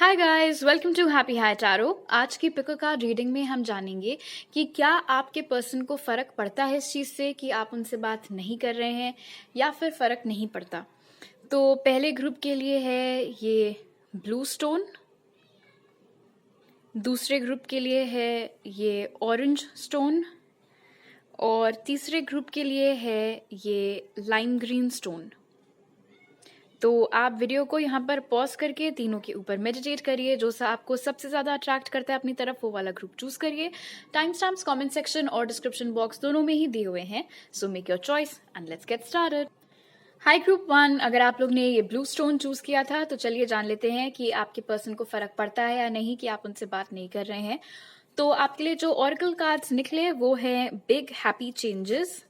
Hi guys, welcome to happy high tarot. आज की pico card reading में हम जानेंगे कि क्या आपके पर्सन को फ़र्क पड़ता है इस चीज़ से कि आप उनसे बात नहीं कर रहे हैं या फिर फ़र्क नहीं पड़ता। तो पहले ग्रुप के लिए है ये ब्लू स्टोन, दूसरे ग्रुप के लिए है ये ऑरेंज स्टोन और तीसरे ग्रुप के लिए है ये लाइम ग्रीन स्टोन। तो आप वीडियो को यहाँ पर पॉज करके तीनों के ऊपर मेडिटेट करिए। जो सा आपको सबसे ज़्यादा अट्रैक्ट करता है अपनी तरफ वो वाला ग्रुप चूज करिए। टाइम स्टैम्प्स कमेंट सेक्शन और डिस्क्रिप्शन बॉक्स दोनों में ही दिए हुए हैं। So make your choice and let's get started. Hi group one, अगर आप लोग ने ये ब्लू स्टोन चूज किया था तो चलिए जान लेते हैं कि आपके पर्सन को फर्क पड़ता है या नहीं कि आप उनसे बात नहीं कर रहे हैं। तो आपके लिए जो ऑरेकल कार्ड्स निकले वो है big happy changes,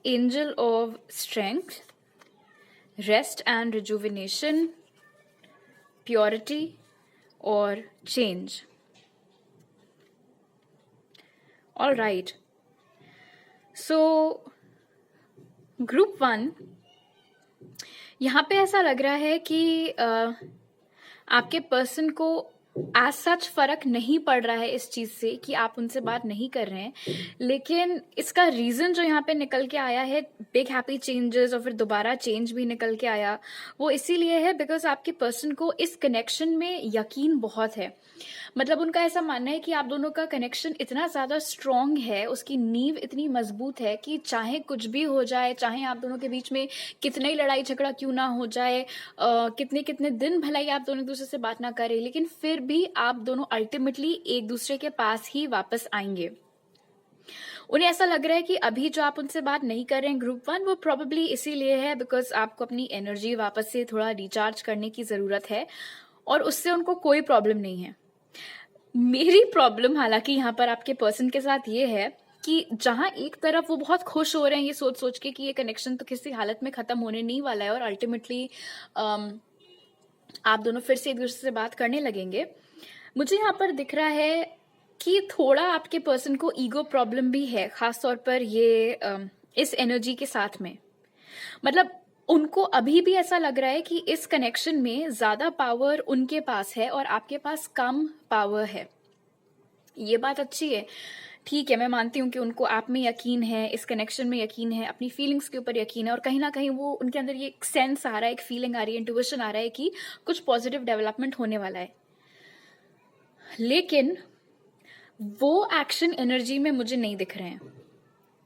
angel of strength, rest and rejuvenation, purity और change. All right, so group one, यहाँ पे ऐसा लग रहा है कि आपके पर्सन को एज सच फर्क नहीं पड़ रहा है इस चीज से कि आप उनसे बात नहीं कर रहे हैं, लेकिन इसका रीजन जो यहाँ पे निकल के आया है बिग हैप्पी चेंजेस और फिर दोबारा चेंज भी निकल के आया, वो इसीलिए है बिकॉज आपके पर्सन को इस कनेक्शन में यकीन बहुत है। मतलब उनका ऐसा मानना है कि आप दोनों का कनेक्शन इतना ज्यादा स्ट्रांग है, उसकी नींव इतनी मजबूत है कि चाहे कुछ भी हो जाए, चाहे आप दोनों के बीच में कितना ही लड़ाई झगड़ा क्यों ना हो जाए, कितने कितने दिन भलाई आप दोनों एक दूसरे से बात ना करें, लेकिन फिर भी आप दोनों अल्टीमेटली एक दूसरे के पास ही वापस आएंगे। उन्हें ऐसा लग रहा है कि अभी जो आप उनसे बात नहीं कर रहे हैं ग्रुप वन, वो प्रोबेबली इसीलिए है बिकॉज आपको अपनी एनर्जी वापस से थोड़ा रिचार्ज करने की जरूरत है और उससे उनको कोई प्रॉब्लम नहीं है। मेरी प्रॉब्लम हालांकि यहाँ पर आपके पर्सन के साथ ये है कि जहां एक तरफ वो बहुत खुश हो रहे हैं ये सोच सोच के कि ये कनेक्शन तो किसी हालत में खत्म होने नहीं वाला है और अल्टीमेटली आप दोनों फिर से एक दूसरे से बात करने लगेंगे, मुझे यहाँ पर दिख रहा है कि थोड़ा आपके पर्सन को ईगो प्रॉब्लम भी है, खासतौर पर ये इस एनर्जी के साथ में। मतलब उनको अभी भी ऐसा लग रहा है कि इस कनेक्शन में ज्यादा पावर उनके पास है और आपके पास कम पावर है। ये बात अच्छी है, ठीक है, मैं मानती हूँ कि उनको आप में यकीन है, इस कनेक्शन में यकीन है, अपनी फीलिंग्स के ऊपर यकीन है और कहीं ना कहीं वो उनके अंदर ये एक सेंस आ रहा है, एक फीलिंग आ रही है, इंट्यूशन आ रहा है कि कुछ पॉजिटिव डेवलपमेंट होने वाला है। लेकिन वो एक्शन एनर्जी में मुझे नहीं दिख रहे हैं।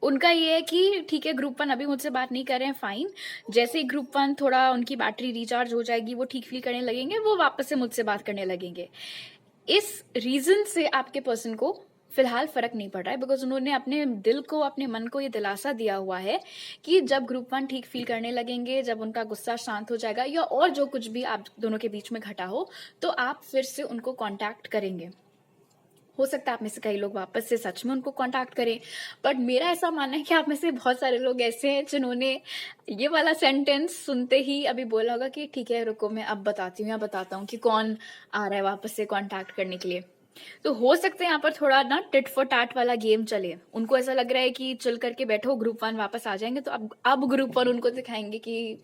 उनका ये है कि ठीक है ग्रुप वन अभी मुझसे बात नहीं कर रहे हैं, फाइन, जैसे ही ग्रुप वन थोड़ा उनकी बैटरी रिचार्ज हो जाएगी, वो ठीक फील करने लगेंगे, वो वापस से मुझसे बात करने लगेंगे। इस रीजन से आपके पर्सन को फिलहाल फर्क नहीं पड़ रहा है बिकॉज उन्होंने अपने दिल को, अपने मन को ये दिलासा दिया हुआ है कि जब ग्रुप वन ठीक फील करने लगेंगे, जब उनका गुस्सा शांत हो जाएगा या और जो कुछ भी आप दोनों के बीच में घटा हो, तो आप फिर से उनको कांटेक्ट करेंगे। हो सकता है आप में से कई लोग वापस से सच में उनको कांटेक्ट करें, बट मेरा ऐसा मानना है कि आप में से बहुत सारे लोग ऐसे हैं जिन्होंने ये वाला सेंटेंस सुनते ही अभी बोला होगा कि ठीक है रुको मैं अब बताती हूँ या बताता हूँ कि कौन आ रहा है वापस से कांटेक्ट करने के लिए। तो हो सकता है यहाँ पर थोड़ा ना टिट फॉर टैट वाला गेम चले। उनको ऐसा लग रहा है कि चल करके बैठो ग्रुप वन वापस आ जाएंगे, तो अब ग्रुप वन उनको दिखाएंगे कि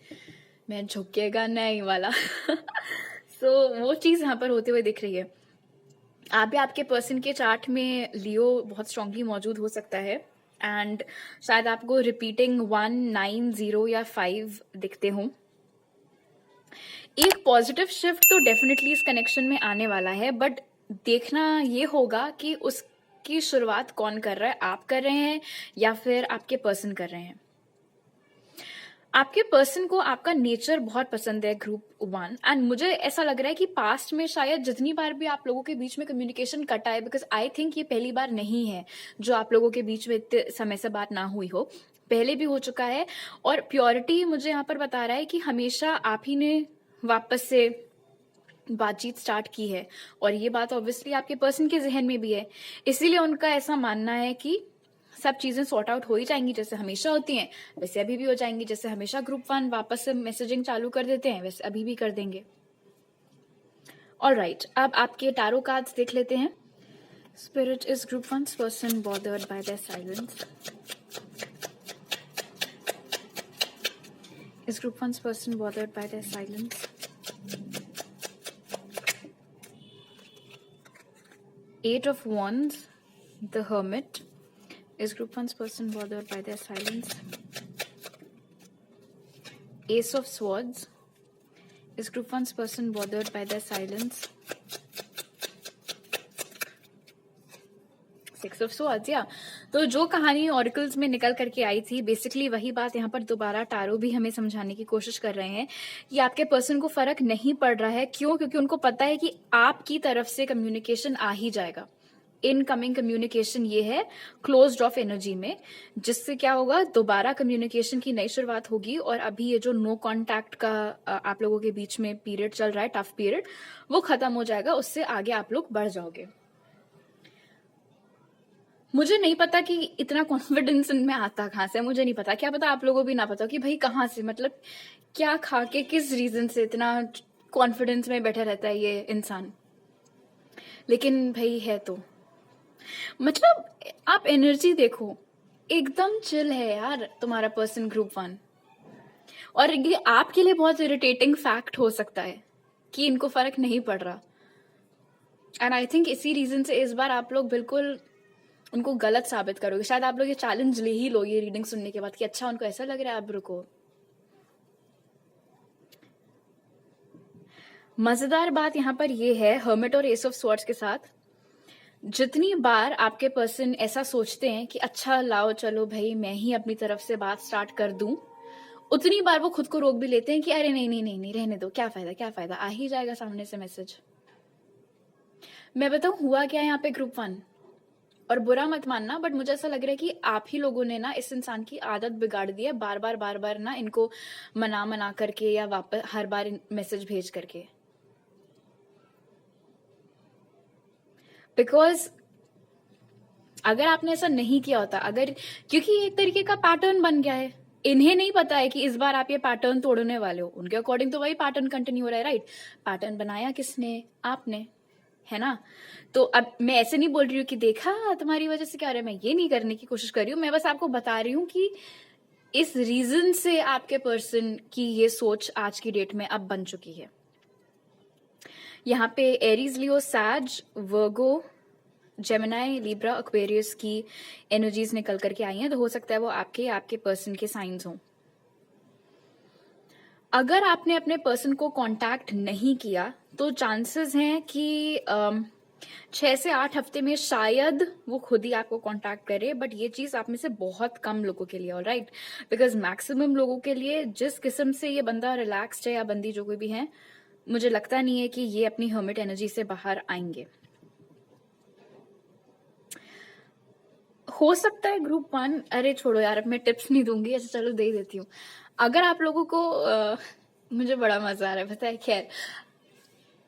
मैं झुकेगा नहीं वाला। सो वो चीज यहाँ पर होते हुए दिख रही है। आप भी आपके पर्सन के चार्ट में लियो बहुत स्ट्रांगली मौजूद हो सकता है एंड शायद आपको रिपीटिंग 1, 9, 0 या 5 दिखते हों। एक पॉजिटिव शिफ्ट तो डेफिनेटली इस कनेक्शन में आने वाला है, बट देखना ये होगा कि उसकी शुरुआत कौन कर रहा है, आप कर रहे हैं या फिर आपके पर्सन कर रहे हैं। आपके पर्सन को आपका नेचर बहुत पसंद है ग्रुप वन, एंड मुझे ऐसा लग रहा है कि पास्ट में शायद जितनी बार भी आप लोगों के बीच में कम्युनिकेशन कटा है, बिकॉज आई थिंक ये पहली बार नहीं है जो आप लोगों के बीच में इतने समय से बात ना हुई हो, पहले भी हो चुका है। और प्योरिटी मुझे यहाँ पर बता रहा है कि हमेशा आप ही ने वापस से बातचीत स्टार्ट की है और ये बात ऑब्वियसली आपके पर्सन के जहन में भी है, इसीलिए उनका ऐसा मानना है कि सब चीजें सॉर्ट आउट हो ही जाएंगी, जैसे हमेशा होती हैं वैसे अभी भी हो जाएंगी। जैसे हमेशा ग्रुप वन वापस से मैसेजिंग चालू कर देते हैं वैसे अभी भी कर देंगे। ऑल राइट, अब आपके टारो कार्ड्स देख लेते हैं। Spirit, is group one person bothered bye there silence? Is group one person bothered bye there silence? 8 of Wands, the Hermit. Is group one's person bothered by their silence? Ace of Swords. Is group one's person bothered by their silence? Six of Swords, या तो जो कहानी auricles में निकल करके आई थी, basically वही बात यहाँ पर दोबारा टारो भी हमें समझाने की कोशिश कर रहे हैं कि आपके पर्सन को फर्क नहीं पड़ रहा है। क्यों? क्योंकि उनको पता है कि आपकी तरफ से कम्युनिकेशन आ ही जाएगा। इनकमिंग कम्युनिकेशन ये है क्लोज्ड ऑफ एनर्जी में, जिससे क्या होगा, दोबारा कम्युनिकेशन की नई शुरुआत होगी। और अभी ये जो नो कांटेक्ट का आप लोगों के बीच में पीरियड चल रहा है, टफ पीरियड, वो खत्म हो जाएगा। उससे आगे आप लोग बढ़ जाओगे। मुझे नहीं पता कि इतना कॉन्फिडेंस इनमें आता कहाँ से, मुझे नहीं पता। क्या पता आप लोगों को भी ना पता हो कि भाई कहाँ से, मतलब क्या खा के किस रीजन से इतना कॉन्फिडेंस में बैठा रहता है ये इंसान। लेकिन भाई है तो, मतलब आप एनर्जी देखो, एकदम चिल है यार तुम्हारा पर्सन ग्रुप वन। और ये आपके लिए बहुत इरिटेटिंग फैक्ट हो सकता है कि इनको फर्क नहीं पड़ रहा। एंड आई थिंक इसी रीजन से इस बार आप लोग बिल्कुल उनको गलत साबित करोगे। शायद आप लोग ये चैलेंज ले ही लो ये रीडिंग सुनने के बाद कि अच्छा उनको ऐसा लग रहा है, अब रुको। मजेदार बात यहाँ पर ये है हर्मिट और एस ऑफ स्वॉर्ड्स के साथ, जितनी बार आपके पर्सन ऐसा सोचते हैं कि अच्छा लाओ चलो भाई मैं ही अपनी तरफ से बात स्टार्ट कर दूं, उतनी बार वो खुद को रोक भी लेते हैं कि अरे नहीं नहीं नहीं नहीं रहने दो, क्या फायदा क्या फायदा, आ ही जाएगा सामने से मैसेज। मैं बताऊं हुआ क्या यहाँ पे ग्रुप वन, और बुरा मत मानना बट मुझे ऐसा लग रहा है कि आप ही लोगों ने ना इस इंसान की आदत बिगाड़ दी है, बार बार ना इनको मना करके या वापस हर बार मैसेज भेज करके। बिकॉज अगर आपने ऐसा नहीं किया होता, अगर, क्योंकि एक तरीके का पैटर्न बन गया है, इन्हें नहीं पता है कि इस बार आप ये पैटर्न तोड़ने वाले हो। उनके अकॉर्डिंग तो वही पैटर्न कंटिन्यू हो रहा है, राइट। पैटर्न बनाया किसने? आपने, है ना। तो अब मैं ऐसे नहीं बोल रही हूँ कि देखा तुम्हारी वजह से क्या हो रहा है, मैं ये नहीं करने की कोशिश कर रही हूँ। मैं बस आपको बता रही हूँ कि इस रीजन से आपके पर्सन की ये सोच आज की डेट में अब बन चुकी है। यहाँ पे एरीज, लियो, सैज, वर्गो, जेमिनाई, लिब्रा, एक्वेरियस की एनर्जीज निकल करके आई हैं। तो हो सकता है वो आपके पर्सन के साइंस हों। अगर आपने अपने पर्सन को कांटेक्ट नहीं किया तो चांसेस हैं कि 6 से 8 हफ्ते में शायद वो खुद ही आपको कांटेक्ट करे। बट ये चीज आप में से बहुत कम लोगों के लिए, ऑलराइट, बिकॉज मैक्सिमम लोगों के लिए जिस किस्म से ये बंदा रिलैक्स्ड है या बंदी जो कोई भी है, मुझे लगता नहीं है कि ये अपनी हर्मिट एनर्जी से बाहर आएंगे। हो सकता है ग्रुप वन, अरे छोड़ो यार अब मैं टिप्स नहीं दूंगी, ऐसे चलो दे देती हूँ। अगर आप लोगों को मुझे बड़ा मजा आ रहा है पता है। खैर,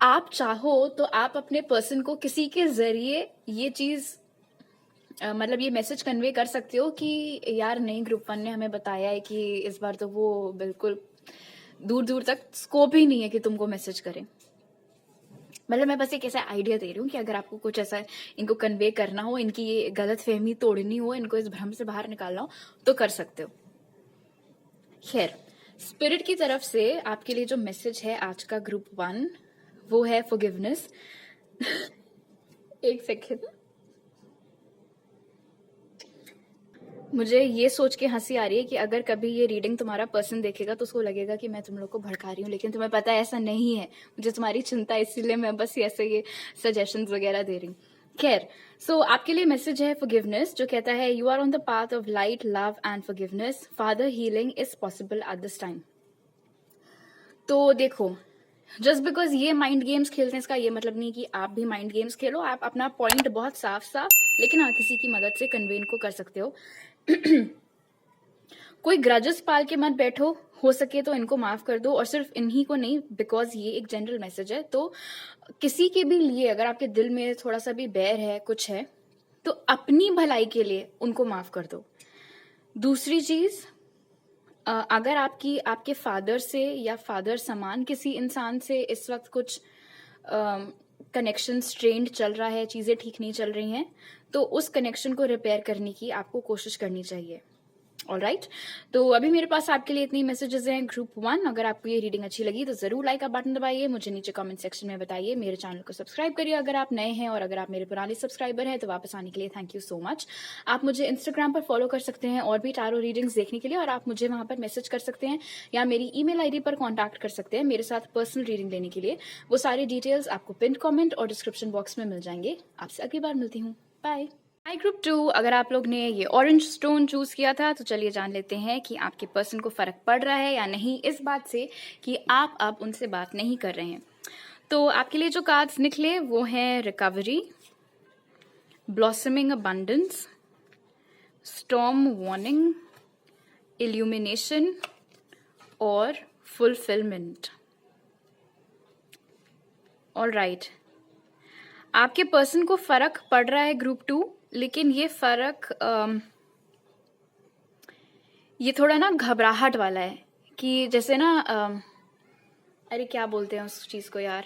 आप चाहो तो आप अपने पर्सन को किसी के जरिए ये चीज मतलब ये मैसेज कन्वे कर सकते हो कि यार नहीं, ग्रुप वन ने हमें बताया है कि इस बार तो वो बिल्कुल दूर दूर तक स्कोप ही नहीं है कि तुमको मैसेज करें। मतलब मैं बस एक ऐसा आइडिया दे रही हूँ कि अगर आपको कुछ ऐसा इनको कन्वे करना हो, इनकी ये गलत फहमी तोड़नी हो, इनको इस भ्रम से बाहर निकालना हो, तो कर सकते हो। खैर, स्पिरिट की तरफ से आपके लिए जो मैसेज है आज का ग्रुप वन, वो है फॉरगिवनेस। एक सेकेंड, मुझे ये सोच के हंसी आ रही है कि अगर कभी ये रीडिंग तुम्हारा पर्सन देखेगा तो उसको लगेगा कि मैं तुम लोग को भड़का रही हूँ, लेकिन तुम्हें पता है ऐसा नहीं है। मुझे तुम्हारी चिंता है, इसीलिए मैं बस ऐसे ये सजेशंस वगैरह दे रही हूँ। खैर, सो आपके लिए मैसेज है फॉरगिवनेस, जो कहता है you are on the path of light, love and forgiveness. Father healing is possible at this time. तो देखो, जस्ट बिकॉज ये माइंड गेम्स खेलते हैं इसका ये मतलब नहीं कि आप भी माइंड गेम्स खेलो। आप अपना पॉइंट बहुत साफ साफ लेकिन हाँ किसी की मदद से कन्वे इनको कर सकते हो। कोई ग्रजेस पाल के मत बैठो, हो सके तो इनको माफ कर दो। और सिर्फ इन्हीं को नहीं, बिकॉज ये एक जनरल मैसेज है, तो किसी के भी लिए अगर आपके दिल में थोड़ा सा भी बैर है, कुछ है, तो अपनी भलाई के लिए उनको माफ कर दो। दूसरी चीज, अगर आपके फादर से या फादर समान किसी इंसान से इस वक्त कुछ कनेक्शन स्ट्रेन्ड चल रहा है, चीजें ठीक नहीं चल रही हैं, तो उस कनेक्शन को रिपेयर करने की आपको कोशिश करनी चाहिए। ऑलराइट, तो अभी मेरे पास आपके लिए इतनी मैसेजेस हैं ग्रुप 1। अगर आपको ये रीडिंग अच्छी लगी तो जरूर लाइक का बटन दबाइए, मुझे नीचे कमेंट सेक्शन में बताइए, मेरे चैनल को सब्सक्राइब करिए अगर आप नए हैं, और अगर आप मेरे पुराने सब्सक्राइबर हैं तो वापस आने के लिए थैंक यू सो मच। आप मुझे इंस्टाग्राम पर फॉलो कर सकते हैं और भी टारो रीडिंग्स देखने के लिए, और आप मुझे वहां पर मैसेज कर सकते हैं या मेरी ईमेल आईडी पर कॉन्टैक्ट कर सकते हैं मेरे साथ पर्सनल रीडिंग लेने के लिए। वो सारी डिटेल्स आपको पिन कॉमेंट और डिस्क्रिप्शन बॉक्स में मिल जाएंगे। आपसे अगली बार मिलती हूँ, बाय। हाई ग्रुप 2, अगर आप लोग ने ये ऑरेंज स्टोन चूज किया था तो चलिए जान लेते हैं कि आपके पर्सन को फर्क पड़ रहा है या नहीं इस बात से कि आप अब उनसे बात नहीं कर रहे हैं। तो आपके लिए जो कार्ड्स निकले वो हैं recovery, blossoming abundance, storm warning, illumination और फुलफिलमेंट। ऑलराइट, आपके पर्सन को फर्क पड़ रहा है ग्रुप 2, लेकिन ये फर्क ये थोड़ा ना घबराहट वाला है कि जैसे ना अरे क्या बोलते हैं उस चीज को यार,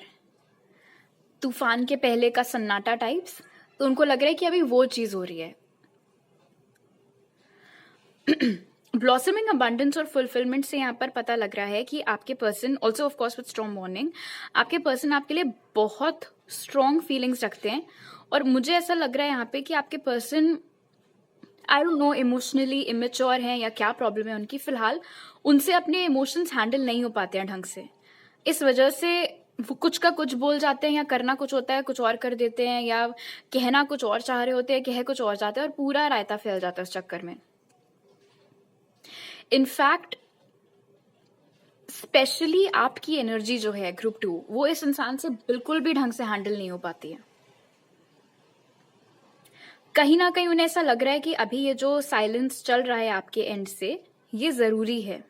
तूफान के पहले का सन्नाटा टाइप्स। तो उनको लग रहा है कि अभी वो चीज हो रही है। ब्लॉसमिंग अबंडेंस और फुलफिलमेंट से यहाँ पर पता लग रहा है कि आपके person, also of course with strong warning, आपके पर्सन आपके लिए बहुत स्ट्रॉन्ग फीलिंग्स रखते हैं। और मुझे ऐसा लग रहा है यहाँ पे कि आपके person, I don't know, emotionally immature हैं या क्या प्रॉब्लम है उनकी, फिलहाल उनसे अपने इमोशंस हैंडल नहीं हो पाते हैं ढंग से। इस वजह से वो कुछ का कुछ बोल जाते हैं, या करना कुछ होता है कुछ और कर देते हैं, या कहना कुछ और चाह रहे होते हैं कह कुछ और जाते हैं, और पूरा रायता फैल जाता है उस चक्कर में। इनफैक्ट स्पेशली आपकी एनर्जी जो है ग्रुप 2, वो इस इंसान से बिल्कुल भी ढंग से हैंडल नहीं हो पाती है। कहीं ना कहीं उन्हें ऐसा लग रहा है कि अभी ये जो साइलेंस चल रहा है आपके एंड से, ये जरूरी है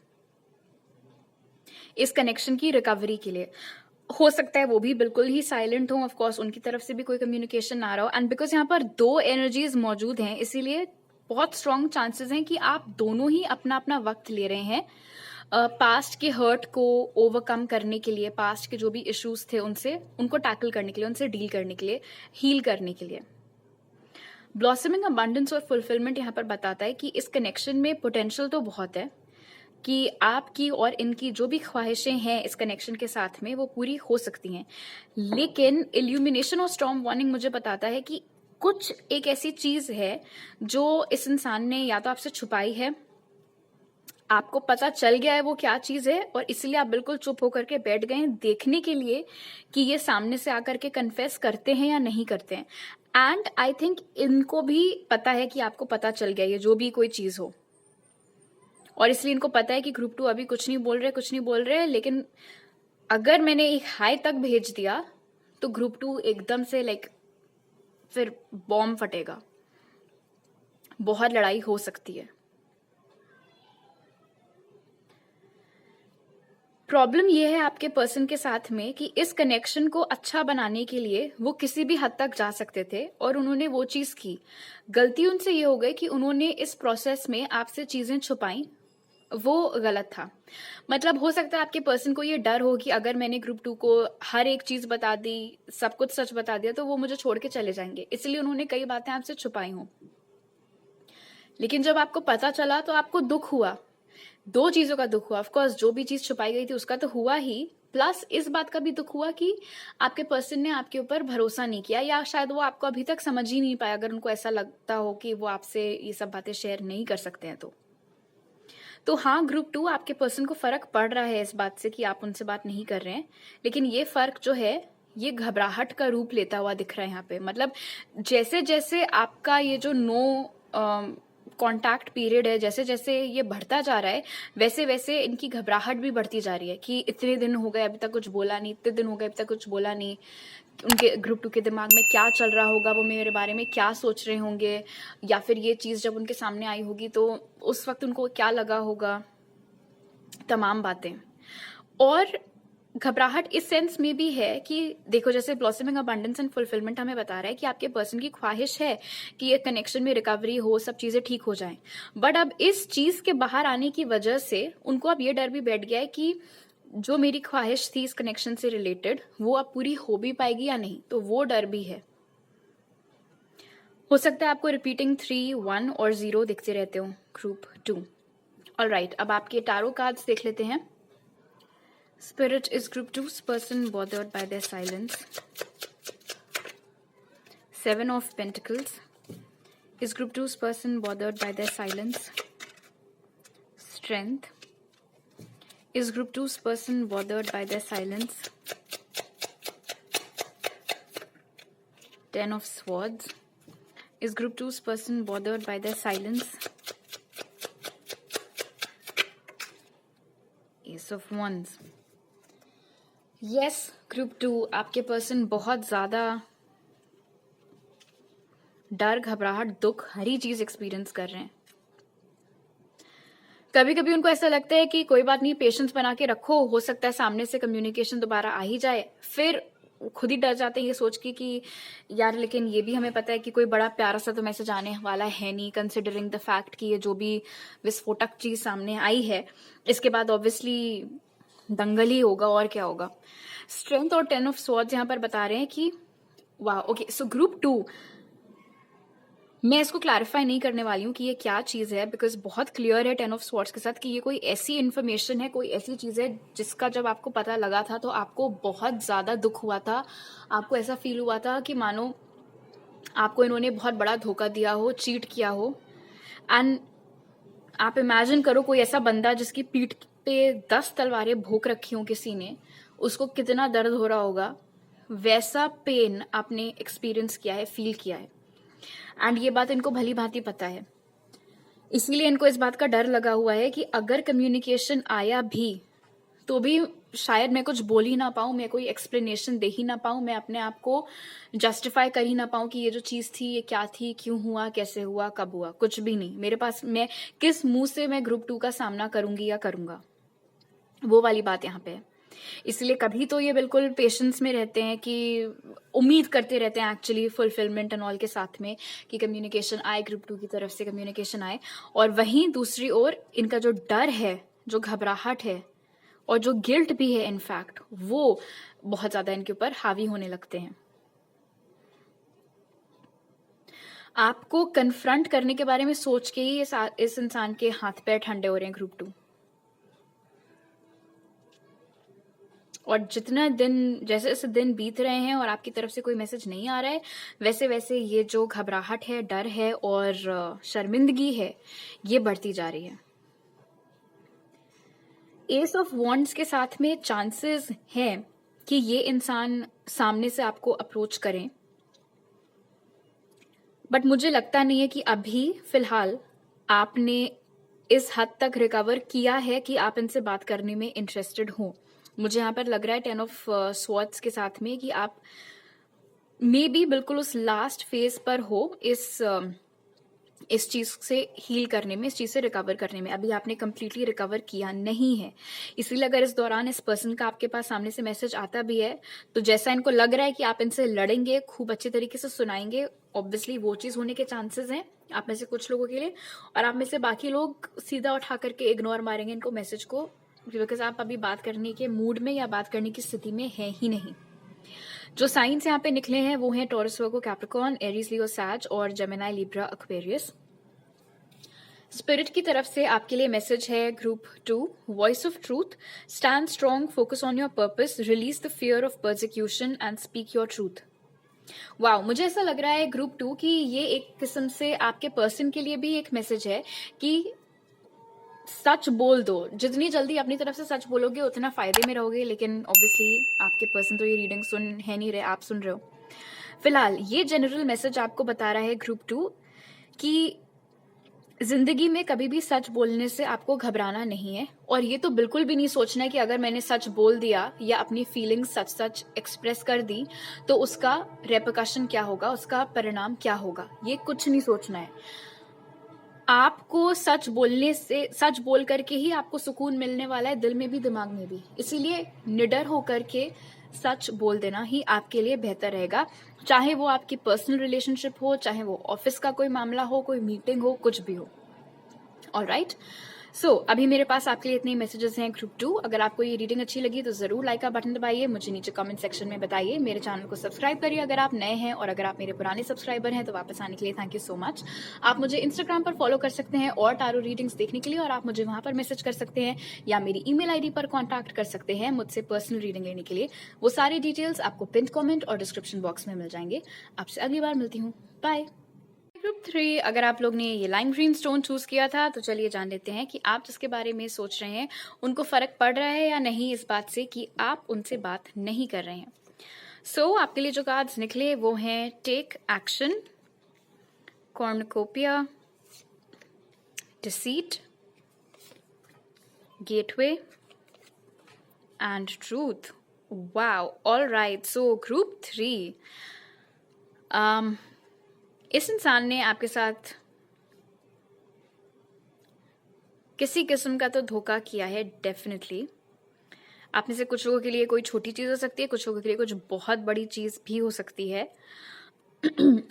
इस कनेक्शन की रिकवरी के लिए। हो सकता है वो भी बिल्कुल ही साइलेंट हो, ऑफ कोर्स उनकी तरफ से भी कोई कम्युनिकेशन ना रहा हो, एंड बिकॉज यहाँ पर दो एनर्जीज मौजूद हैं, इसीलिए बहुत स्ट्रॉन्ग चांसेस हैं कि आप दोनों ही अपना अपना वक्त ले रहे हैं पास्ट के हर्ट को ओवरकम करने के लिए, पास्ट के जो भी इश्यूज थे उनसे, उनको टैकल करने के लिए, उनसे डील करने के लिए, हील करने के लिए। ब्लॉसमिंग अबंडेंस और फुलफिलमेंट यहाँ पर बताता है कि इस कनेक्शन में पोटेंशियल तो बहुत है कि आपकी और इनकी जो भी ख्वाहिशें हैं इस कनेक्शन के साथ में वो पूरी हो सकती हैं, लेकिन इल्यूमिनेशन और स्टॉर्म वार्निंग मुझे बताता है कि कुछ एक ऐसी चीज है जो इस इंसान ने या तो आपसे छुपाई है, आपको पता चल गया है वो क्या चीज है, और इसलिए आप बिल्कुल चुप होकर के बैठ गए हैं देखने के लिए कि ये सामने से आकर के कन्फेस करते हैं या नहीं करते हैं। एंड आई थिंक इनको भी पता है कि आपको पता चल गया ये जो भी कोई चीज हो, और इसलिए इनको पता है कि ग्रुप 2 अभी कुछ नहीं बोल रहे, कुछ नहीं बोल रहे, लेकिन अगर मैंने एक हाई तक भेज दिया तो ग्रुप 2 एकदम से फिर बॉम्ब फटेगा, बहुत लड़ाई हो सकती है। प्रॉब्लम ये है आपके पर्सन के साथ में कि इस कनेक्शन को अच्छा बनाने के लिए वो किसी भी हद तक जा सकते थे, और उन्होंने वो चीज की। गलती उनसे ये हो गई कि उन्होंने इस प्रोसेस में आपसे चीजें छुपाई, वो गलत था। मतलब हो सकता है आपके पर्सन को ये डर हो कि अगर मैंने ग्रुप 2 को हर एक चीज बता दी, सब कुछ सच बता दिया, तो वो मुझे छोड़ के चले जाएंगे, इसलिए उन्होंने कई बातें आपसे छुपाई हों। लेकिन जब आपको पता चला तो आपको दुख हुआ, दो चीजों का दुख हुआ। ऑफकोर्स जो भी चीज छुपाई गई थी उसका तो हुआ ही, प्लस इस बात का भी दुख हुआ कि आपके पर्सन ने आपके ऊपर भरोसा नहीं किया, या शायद वो आपको अभी तक समझ ही नहीं पाया, अगर उनको ऐसा लगता हो कि वो आपसे ये सब बातें शेयर नहीं कर सकते हैं तो हाँ, ग्रुप 2 आपके पर्सन को फर्क पड़ रहा है इस बात से कि आप उनसे बात नहीं कर रहे हैं, लेकिन ये फर्क जो है ये घबराहट का रूप लेता हुआ दिख रहा है यहाँ पे। मतलब जैसे जैसे आपका ये जो नो कॉन्टैक्ट पीरियड है, जैसे जैसे ये बढ़ता जा रहा है, वैसे वैसे इनकी घबराहट भी बढ़ती जा रही है कि इतने दिन हो गए अभी तक कुछ बोला नहीं, इतने दिन हो गए अभी तक कुछ बोला नहीं। उनके ग्रुप 2 के दिमाग में क्या चल रहा होगा, वो मेरे बारे में क्या सोच रहे होंगे, या फिर ये चीज जब उनके सामने आई होगी तो उस वक्त उनको क्या लगा होगा, तमाम बातें। और घबराहट इस सेंस में भी है कि देखो, जैसे ब्लॉसमिंग अबंडेंस एंड फुलफिलमेंट हमें बता रहा है कि आपके पर्सन की ख्वाहिश है कि ये कनेक्शन में रिकवरी हो, सब चीजें ठीक हो जाएं, बट अब इस चीज के बाहर आने की वजह से उनको अब ये डर भी बैठ गया है कि जो मेरी ख्वाहिश थी इस कनेक्शन से रिलेटेड वो अब पूरी हो भी पाएगी या नहीं, तो वो डर भी है। हो सकता है आपको रिपीटिंग 3, 1 और 0 दिखते रहते हो ग्रुप 2। ऑलराइट, अब आपके टारो कार्ड्स देख लेते हैं. Spirit, is group 2's person bothered by their silence? Seven of Pentacles. Is group 2's person bothered by their silence? Strength. Is group 2's person bothered by their silence? Ten of Swords. Is group 2's person bothered by their silence? Ace of Wands. Yes, group 2 आपके person बहुत ज्यादा डर, घबराहट, दुख, हर ही चीज experience कर रहे हैं. कभी कभी उनको ऐसा लगता है कि कोई बात नहीं, पेशेंस बना के रखो, हो सकता है सामने से कम्युनिकेशन दोबारा आ ही जाए. फिर खुद ही डर जाते हैं ये सोच के कि यार लेकिन ये भी हमें पता है कि कोई बड़ा प्यारा सा तो मैसेज आने वाला है नहीं, कंसिडरिंग द फैक्ट कि ये जो भी विस्फोटक चीज सामने आई है इसके बाद ऑब्वियसली दंगल ही होगा, और क्या होगा. स्ट्रेंथ और 10 ऑफ स्वॉर्ड्स यहाँ पर बता रहे हैं कि वाह, ओके. सो ग्रुप 2, मैं इसको क्लैरिफाई नहीं करने वाली हूँ कि ये क्या चीज है, बिकॉज बहुत क्लियर है 10 ऑफ स्वॉर्ड्स के साथ कि ये कोई ऐसी इन्फॉर्मेशन है, कोई ऐसी चीज है जिसका जब आपको पता लगा था तो आपको बहुत ज्यादा दुख हुआ था. आपको ऐसा फील हुआ था कि मानो आपको इन्होंने बहुत बड़ा धोखा दिया हो, चीट किया हो. एंड आप इमेजिन करो कोई ऐसा बंदा जिसकी पीठ पे 10 तलवारें भोंक रखी हों किसी ने, उसको कितना दर्द हो रहा होगा. वैसा पेन आपने एक्सपीरियंस किया है, फील किया है. एंड ये बात इनको भली भांति पता है, इसीलिए इनको इस बात का डर लगा हुआ है कि अगर कम्युनिकेशन आया भी तो भी शायद मैं कुछ बोल ही ना पाऊं, मैं कोई एक्सप्लेनेशन दे ही ना पाऊं, मैं अपने आप को जस्टिफाई कर ही ना पाऊं कि ये जो चीज थी ये क्या थी, क्यों हुआ, कैसे हुआ, कब हुआ. कुछ भी नहीं मेरे पास. मैं किस मुंह से मैं ग्रुप 2 का सामना करूंगी या करूंगा, वो वाली बात यहाँ पे है. इसलिए कभी तो ये बिल्कुल पेशेंस में रहते हैं कि उम्मीद करते रहते हैं एक्चुअली फुलफिलमेंट एंड ऑल के साथ में कि कम्युनिकेशन आए, ग्रुप 2 की तरफ से कम्युनिकेशन आए. और वहीं दूसरी ओर इनका जो डर है, जो घबराहट है और जो गिल्ट भी है इनफैक्ट, वो बहुत ज्यादा इनके ऊपर हावी होने लगते हैं. आपको कन्फ्रंट करने के बारे में सोच के ही इस इंसान के हाथ पैर ठंडे हो रहे हैं ग्रुप 2. और जितना दिन, जैसे जैसे दिन बीत रहे हैं और आपकी तरफ से कोई मैसेज नहीं आ रहा है, वैसे वैसे ये जो घबराहट है, डर है और शर्मिंदगी है, ये बढ़ती जा रही है. एस ऑफ वॉन्ड्स के साथ में चांसेस हैं कि ये इंसान सामने से आपको अप्रोच करें, बट मुझे लगता नहीं है कि अभी फिलहाल आपने इस हद तक रिकवर किया है कि आप इनसे बात करने में इंटरेस्टेड हो. मुझे यहाँ पर लग रहा है 10 ऑफ स्वॉर्ड्स के साथ में कि आप मे बी बिल्कुल उस लास्ट फेज पर हो इस चीज से हील करने में, इस चीज से रिकवर करने में. अभी आपने कंप्लीटली रिकवर किया नहीं है. इसीलिए अगर इस दौरान इस पर्सन का आपके पास सामने से मैसेज आता भी है तो जैसा इनको लग रहा है कि आप इनसे लड़ेंगे, खूब अच्छे तरीके से सुनाएंगे, ऑब्वियसली वो चीज होने के चांसेस हैं आप में से कुछ लोगों के लिए. और आप में से बाकी लोग सीधा उठा करके इग्नोर मारेंगे इनको मैसेज को, बिकॉज आप अभी बात करने के मूड में या बात करने की स्थिति में है ही नहीं. जो साइंस यहाँ पे निकले हैं वो हैं टॉरस, वर्गो, कैप्रिकॉर्न, एरीज, लियो, सैज और जेमिनी, लिब्रा, एक्वेरियस. स्पिरिट की तरफ से आपके लिए मैसेज है group 2, voice of truth, stand strong, focus on your purpose, release the fear of persecution and speak your truth. Wow, मुझे ऐसा लग रहा है ग्रुप 2 की ये एक किस्म से आपके पर्सन के लिए भी एक मैसेज है कि सच बोल दो. जितनी जल्दी अपनी तरफ से सच बोलोगे उतना फायदे में रहोगे. लेकिन ऑब्वियसली आपके पर्सन तो ये रीडिंग सुन है नहीं रहे, आप सुन रहे हो. फिलहाल ये जनरल मैसेज आपको बता रहा है ग्रुप 2 कि जिंदगी में कभी भी सच बोलने से आपको घबराना नहीं है. और ये तो बिल्कुल भी नहीं सोचना है कि अगर मैंने सच बोल दिया या अपनी फीलिंग्स सच सच एक्सप्रेस कर दी तो उसका रेपरकशन क्या होगा, उसका परिणाम क्या होगा. ये कुछ नहीं सोचना है. आपको सच बोलने से, सच बोल करके ही आपको सुकून मिलने वाला है, दिल में भी दिमाग में भी. इसीलिए निडर होकर के सच बोल देना ही आपके लिए बेहतर रहेगा, चाहे वो आपकी पर्सनल रिलेशनशिप हो, चाहे वो ऑफिस का कोई मामला हो, कोई मीटिंग हो, कुछ भी हो. ऑलराइट, अभी मेरे पास आपके लिए इतने मैसेजेस हैं ग्रुप 2। अगर आपको ये रीडिंग अच्छी लगी तो जरूर लाइक का बटन दबाइए, मुझे नीचे कमेंट सेक्शन में बताइए, मेरे चैनल को सब्सक्राइब करिए अगर आप नए हैं, और अगर आप मेरे पुराने सब्सक्राइबर हैं तो वापस आने के लिए थैंक यू सो मच। आप मुझे इंस्टाग्राम पर फॉलो कर सकते हैं और टारो रीडिंग्स देखने के लिए, और आप मुझे वहां पर मैसेज कर सकते हैं या मेरी ईमेल आईडी पर कॉन्टैक्ट कर सकते हैं मुझसे पर्सनल रीडिंग लेने के लिए। वो सारी डिटेल्स आपको पिन कॉमेंट और डिस्क्रिप्शन बॉक्स में मिल जाएंगे। आपसे अगली बार मिलती हूँ, बाय। ग्रुप 3, अगर आप लोग ने ये लाइम ग्रीन स्टोन चूज किया था तो चलिए जान लेते हैं कि आप जिसके बारे में सोच रहे हैं उनको फर्क पड़ रहा है या नहीं इस बात से कि आप उनसे बात नहीं कर रहे हैं। आपके लिए जो कार्ड्स निकले वो हैं take action, cornucopia, deceit, gateway and truth. Wow, all right. Group 3, इस इंसान ने आपके साथ किसी किस्म का तो धोखा किया है डेफिनेटली। आप में से कुछ लोगों के लिए कोई छोटी चीज हो सकती है, कुछ लोगों के लिए कुछ बहुत बड़ी चीज भी हो सकती है।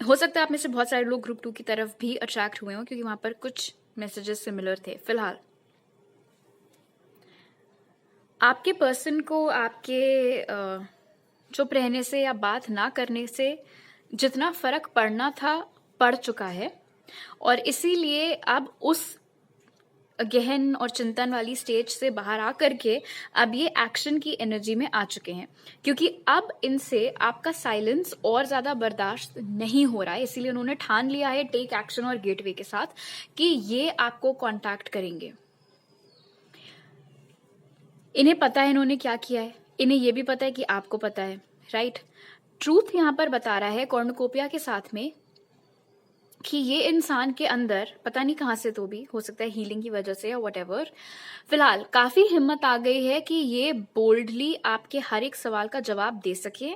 हो सकता है आप में से बहुत सारे लोग ग्रुप 2 की तरफ भी अट्रैक्ट हुए हों, क्योंकि वहां पर कुछ मैसेजेस सिमिलर थे। फिलहाल आपके पर्सन को आपके चुप रहने से या बात ना करने से जितना फर्क पड़ना था पड़ चुका है, और इसीलिए अब उस गहन और चिंतन वाली स्टेज से बाहर आकर के अब ये एक्शन की एनर्जी में आ चुके हैं, क्योंकि अब इनसे आपका साइलेंस और ज्यादा बर्दाश्त नहीं हो रहा है। इसीलिए उन्होंने ठान लिया है टेक एक्शन और गेटवे के साथ कि ये आपको कांटेक्ट करेंगे। इन्हें पता है इन्होंने क्या किया है, इन्हें ये भी पता है कि आपको पता है, राइट। ट्रूथ यहां पर बता रहा है कॉर्नुकोपिया के साथ में कि ये इंसान के अंदर पता नहीं कहां से, तो भी हो सकता है हीलिंग की वजह से या व्हाटएवर, फिलहाल काफी हिम्मत आ गई है कि ये बोल्डली आपके हर एक सवाल का जवाब दे सके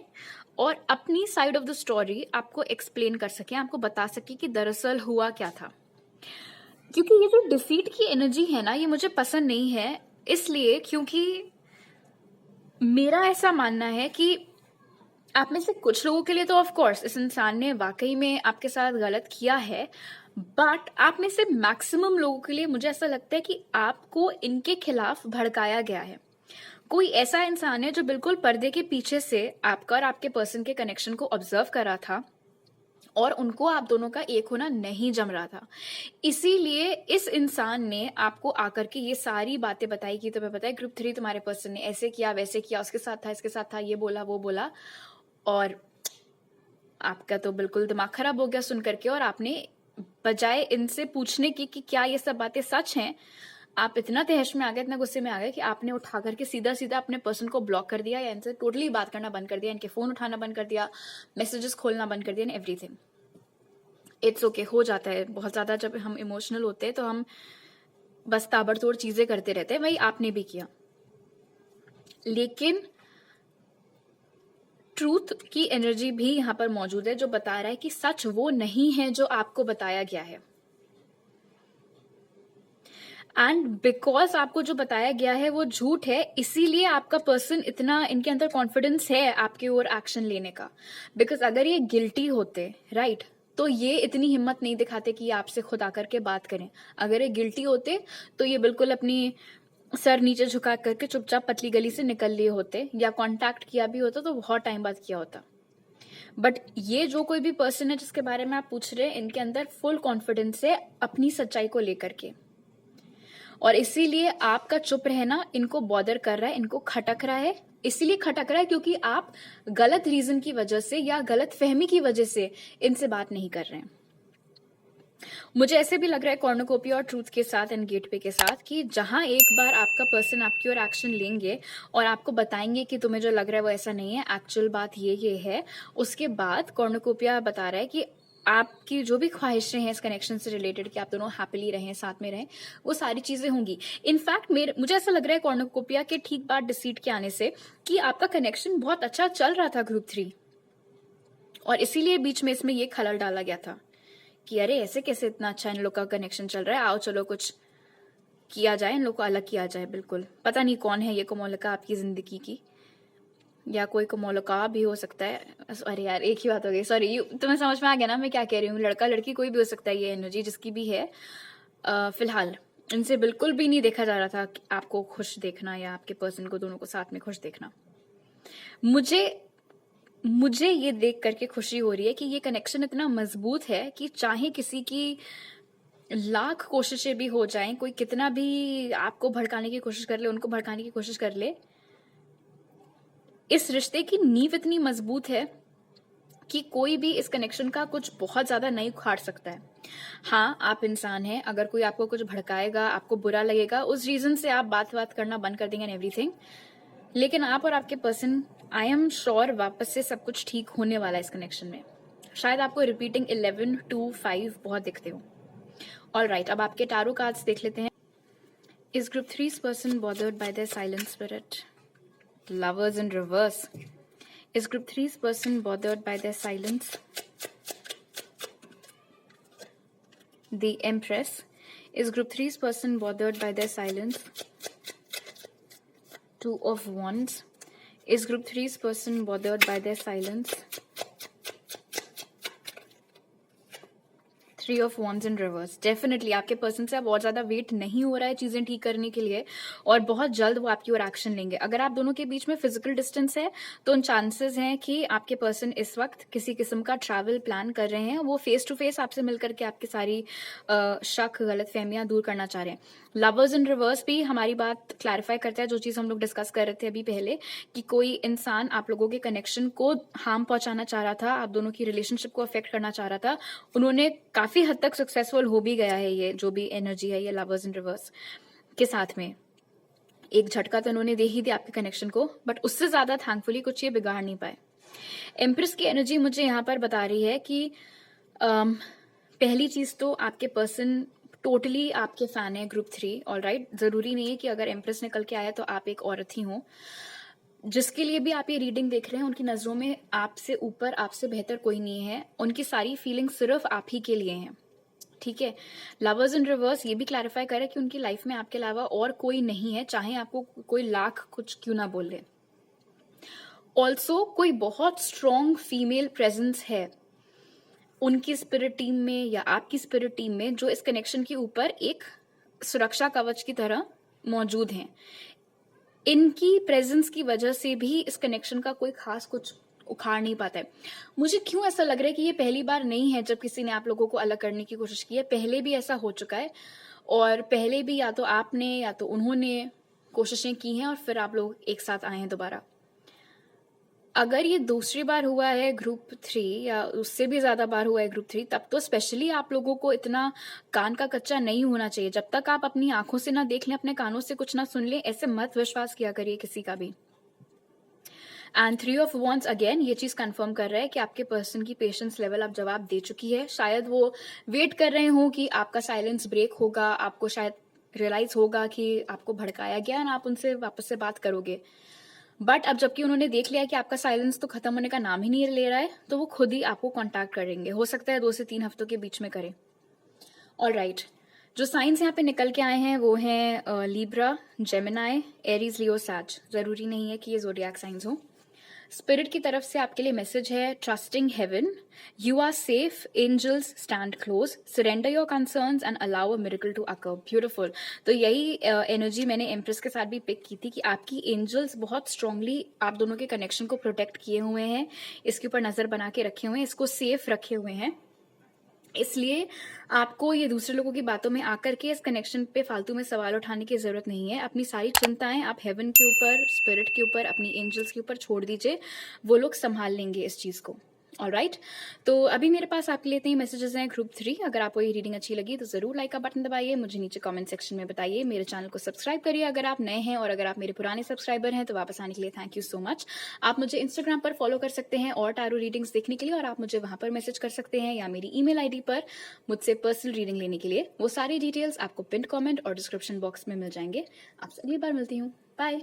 और अपनी साइड ऑफ द स्टोरी आपको एक्सप्लेन कर सके, आपको बता सके कि दरअसल हुआ क्या था। क्योंकि ये जो डिफीट की एनर्जी है ना, ये मुझे पसंद नहीं है, इसलिए क्योंकि मेरा ऐसा मानना है कि आप में से कुछ लोगों के लिए तो ऑफ कोर्स इस इंसान ने वाकई में आपके साथ गलत किया है, बट आप में से मैक्सिमम लोगों के लिए मुझे ऐसा लगता है कि आपको इनके खिलाफ भड़काया गया है। कोई ऐसा इंसान है जो बिल्कुल पर्दे के पीछे से आपका और आपके पर्सन के कनेक्शन को ऑब्जर्व कर रहा था, और उनको आप दोनों का एक होना नहीं जम रहा था। इसीलिए इस इंसान ने आपको आकर के ये सारी बातें बताई कि तुम्हें पता है ग्रुप 3 तुम्हारे पर्सन ने ऐसे किया वैसे किया, उसके साथ था इसके साथ था, ये बोला वो बोला, और आपका तो बिल्कुल दिमाग खराब हो गया सुन करके, और आपने बजाय इनसे पूछने की कि क्या ये सब बातें सच हैं, आप इतना तहश में आ गए, इतना गुस्से में आ गए कि आपने उठा करके सीधा सीधा अपने पर्सन को ब्लॉक कर दिया, या इनसे टोटली बात करना बंद कर दिया, इनके फोन उठाना बंद कर दिया, मैसेजेस खोलना बंद कर दिया, एंड एवरीथिंग। इट्स ओके, हो जाता है बहुत ज्यादा, जब हम इमोशनल होते हैं तो हम बस ताबड़तोड़ चीजें करते रहते हैं, वही आपने भी किया। लेकिन ट्रूथ की एनर्जी भी यहां पर मौजूद है जो बता रहा है कि सच वो नहीं है जो आपको बताया गया है, एंड बिकॉज आपको जो बताया गया है वो झूठ है, इसीलिए आपका पर्सन इतना, इनके अंदर कॉन्फिडेंस है आपके ओर एक्शन लेने का। बिकॉज अगर ये गिल्टी होते, राइट, तो ये इतनी हिम्मत नहीं दिखाते कि ये आपसे खुद आकर के बात करें। अगर ये गिल्टी होते तो ये बिल्कुल अपनी सर नीचे झुका करके चुपचाप पतली गली से निकल लिए होते, या कांटेक्ट किया भी होता तो बहुत टाइम बाद किया होता। बट ये जो कोई भी पर्सन है जिसके बारे में आप पूछ रहे हैं, इनके अंदर फुल कॉन्फिडेंस है अपनी सच्चाई को लेकर के, और इसीलिए आपका चुप रहना इनको बॉदर कर रहा है, इनको खटक रहा है। इसीलिए खटक रहा है क्योंकि आप गलत रीजन की वजह से या गलत फहमी की वजह से इनसे बात नहीं कर रहे हैं। मुझे ऐसे भी लग रहा है कॉर्नुकोपिया और ट्रूथ के साथ एंड गेटवे के साथ कि जहां एक बार आपका पर्सन आपकी ओर एक्शन लेंगे और आपको बताएंगे कि तुम्हें जो लग रहा है वो ऐसा नहीं है, एक्चुअल बात ये है, उसके बाद कॉर्नुकोपिया बता रहा है कि आपकी जो भी ख्वाहिशें हैं इस कनेक्शन से रिलेटेड, कि आप दोनों हैप्पीली रहें, साथ में रहें, वो सारी चीजें होंगी। इनफैक्ट मुझे ऐसा लग रहा है कॉर्नुकोपिया के ठीक बाद डिसीट के आने से कि आपका कनेक्शन बहुत अच्छा चल रहा था ग्रुप 3, और इसीलिए बीच में इसमें ये खलल डाला गया था कि अरे ऐसे कैसे इतना अच्छा इन लोग का कनेक्शन चल रहा है, आओ चलो कुछ किया जाए, इन लोग को अलग किया जाए। बिल्कुल पता नहीं कौन है ये कोमोलिका आपकी जिंदगी की, या कोई कोमोलिका भी हो सकता है। अरे यार एक ही बात हो गई, सॉरी। तुम्हें समझ में आ गया ना मैं क्या कह रही हूँ, लड़का लड़की कोई भी हो सकता है, ये एनर्जी जिसकी भी है। फिलहाल इनसे बिल्कुल भी नहीं देखा जा रहा था कि आपको खुश देखना या आपके पर्सन को, दोनों को साथ में खुश देखना। मुझे मुझे ये देख करके खुशी हो रही है कि ये कनेक्शन इतना मजबूत है कि चाहे किसी की लाख कोशिशें भी हो जाएं, कोई कितना भी आपको भड़काने की कोशिश कर ले, उनको भड़काने की कोशिश कर ले, इस रिश्ते की नींव इतनी मजबूत है कि कोई भी इस कनेक्शन का कुछ बहुत ज्यादा नहीं उखाड़ सकता है। हाँ, आप इंसान हैं, अगर कोई आपको कुछ भड़काएगा, आपको बुरा लगेगा, उस रीजन से आप बात करना बंद कर देंगे एंड एवरीथिंग, लेकिन आप और आपके पर्सन, आई एम श्योर, वापस से सब कुछ ठीक होने वाला है इस कनेक्शन में। शायद आपको रिपीटिंग 11, 2, 5 बहुत दिखते हो। ऑल राइट, अब आपके टारो कार्ड्स देख लेते हैं। Is group 3's person bothered bye there silent spirit? Lovers in reverse. Is group 3's person bothered by their silence? The Empress. Is group 3's person bothered by their silence? Two of Wands. Is group 3's person bothered by their silence? Three of Wands in reverse. Definitely आपके person से अब और ज्यादा wait नहीं हो रहा है चीजें ठीक करने के लिए, और बहुत जल्द वो आपकी ओर एक्शन लेंगे। अगर आप दोनों के बीच में फिजिकल डिस्टेंस है तो उन चांसेस हैं कि आपके पर्सन इस वक्त किसी किस्म का ट्रैवल प्लान कर रहे हैं। वो फेस टू फेस आपसे मिलकर के आपकी सारी शक, गलतफहमियां दूर करना चाह रहे हैं। लवर्स इन रिवर्स भी हमारी बात क्लैरिफाई करता है, जो चीज हम लोग डिस्कस कर रहे थे अभी पहले, कि कोई इंसान आप लोगों के कनेक्शन को हार्म पहुंचाना चाह रहा था, आप दोनों की रिलेशनशिप को अफेक्ट करना चाह रहा था। उन्होंने काफी हद तक सक्सेसफुल हो भी गया है। ये जो भी एनर्जी है, ये लवर्स इन रिवर्स के साथ में एक झटका तो उन्होंने दे ही दिया आपके कनेक्शन को, बट उससे ज्यादा थैंकफुली कुछ ये बिगाड़ नहीं पाए। एम्प्रेस की एनर्जी मुझे यहाँ पर बता रही है कि पहली चीज तो आपके पर्सन टोटली आपके फैन है, ग्रुप 3। ऑल राइट, जरूरी नहीं है कि अगर एम्प्रेस निकल के आया तो आप एक औरत ही हो। जिसके लिए भी आप ये रीडिंग देख रहे हैं, उनकी नजरों में आपसे ऊपर, आपसे बेहतर कोई नहीं है। उनकी सारी फीलिंग सिर्फ आप ही के लिए हैं, ठीक है। लवर्स इन रिवर्स ये भी क्लैरिफाई करे कि उनकी लाइफ में आपके अलावा और कोई नहीं है, चाहे आपको कोई लाख कुछ क्यों ना बोल ले। ऑल्सो कोई बहुत स्ट्रॉन्ग फीमेल प्रेजेंस है उनकी स्पिरिट टीम में या आपकी स्पिरिट टीम में, जो इस कनेक्शन के ऊपर एक सुरक्षा कवच की तरह मौजूद हैं। इनकी प्रेजेंस की वजह से भी इस कनेक्शन का कोई खास कुछ उखाड़ नहीं पाता है। मुझे क्यों ऐसा लग रहा है कि ये पहली बार नहीं है जब किसी ने आप लोगों को अलग करने की कोशिश की है। पहले भी ऐसा हो चुका है, और पहले भी या तो आपने या तो उन्होंने कोशिशें की हैं और फिर आप लोग एक साथ आए हैं दोबारा। अगर ये दूसरी बार हुआ है ग्रुप 3, या उससे भी ज्यादा बार हुआ है ग्रुप 3, तब तो स्पेशली आप लोगों को इतना कान का कच्चा नहीं होना चाहिए। जब तक आप अपनी आंखों से ना देख लें, अपने कानों से कुछ ना सुन लें, ऐसे मत विश्वास किया करिए किसी का भी। एंड 3 ऑफ वॉन्ड्स अगेन ये चीज कंफर्म कर रहा है कि आपके पर्सन की पेशेंस लेवल अब जवाब दे चुकी है। शायद वो वेट कर रहे हो कि आपका साइलेंस ब्रेक होगा, आपको शायद रियलाइज होगा कि आपको भड़काया गया ना, आप उनसे वापस से बात करोगे। बट अब जबकि उन्होंने देख लिया कि आपका साइलेंस तो खत्म होने का नाम ही नहीं ले रहा है, तो वो खुद ही आपको कांटेक्ट करेंगे। हो सकता है 2 से 3 हफ्तों के बीच में करें। ऑल राइट, जो साइंस यहाँ पे निकल के आए हैं वो हैं लिब्रा, जेमिनाई, एरीज, लियो, सैज। जरूरी नहीं है कि ये ज़ोडिएक साइंस हो। स्पिरिट की तरफ से आपके लिए मैसेज है, trusting heaven, you are safe, angels stand close, surrender your concerns and allow a miracle to occur. Beautiful. तो यही एनर्जी मैंने एम्प्रेस के साथ भी पिक की थी कि आपकी एंजल्स बहुत स्ट्रांगली आप दोनों के कनेक्शन को प्रोटेक्ट किए हुए हैं, इसके ऊपर नजर बना के रखे हुए हैं, इसको सेफ रखे हुए हैं। इसलिए आपको ये दूसरे लोगों की बातों में आकर के इस कनेक्शन पे फालतू में सवाल उठाने की जरूरत नहीं है। अपनी सारी चिंताएं आप हेवन के ऊपर, स्पिरिट के ऊपर, अपनी एंजल्स के ऊपर छोड़ दीजिए, वो लोग संभाल लेंगे इस चीज को। ऑलराइट, तो अभी मेरे पास आपके लिए इतने ही मैसेजेस हैं ग्रुप 3। अगर आपको ये रीडिंग अच्छी लगी तो जरूर लाइक का बटन दबाइए, मुझे नीचे कमेंट सेक्शन में बताइए, मेरे चैनल को सब्सक्राइब करिए अगर आप नए हैं, और अगर आप मेरे पुराने सब्सक्राइबर हैं तो वापस आने के लिए थैंक यू सो मच। आप मुझे इंस्टाग्राम पर फॉलो कर सकते हैं और टारो रीडिंग्स देखने के लिए, और आप मुझे वहां पर मैसेज कर सकते हैं या मेरी ईमेल आईडी पर मुझसे पर्सनल रीडिंग लेने के लिए। वो सारी डिटेल्स आपको पिन कमेंट और डिस्क्रिप्शन बॉक्स में मिल जाएंगे। आपसे अगली बार मिलती हूँ, बाय।